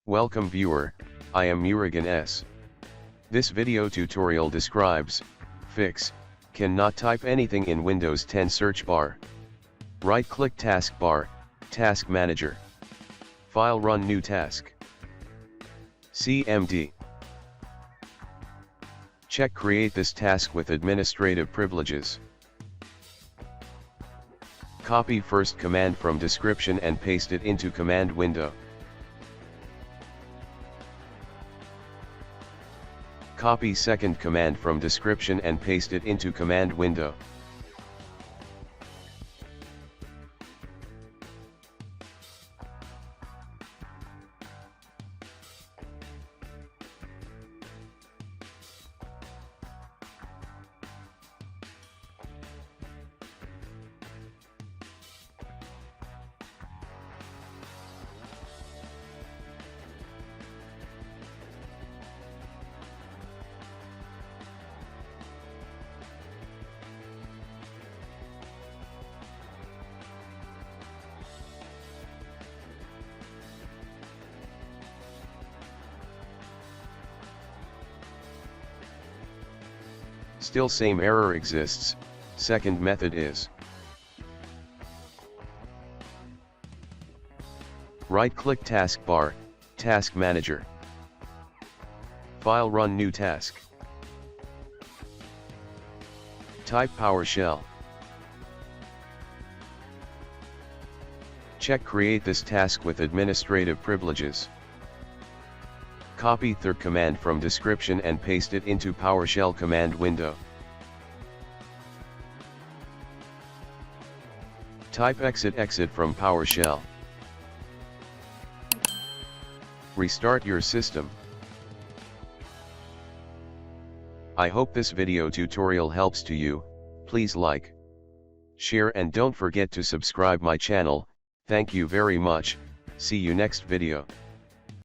Welcome viewer, I am Murugan S. This video tutorial describes, fix, cannot type anything in Windows 10 search bar. Right-click Taskbar, Task Manager. File Run New Task. CMD. Check Create this task with administrative privileges. Copy first command from description and paste it into command window. Copy second command from description and paste it into command window. Still same error exists. Second method is right-click Taskbar, Task Manager. File Run New Task. Type PowerShell. Check Create this task with administrative privileges. Copy third command from description and paste it into PowerShell command window. Type exit from PowerShell. Restart your system. I hope this video tutorial helps to you. Please like, share and don't forget to subscribe my channel. Thank you very much. See you next video.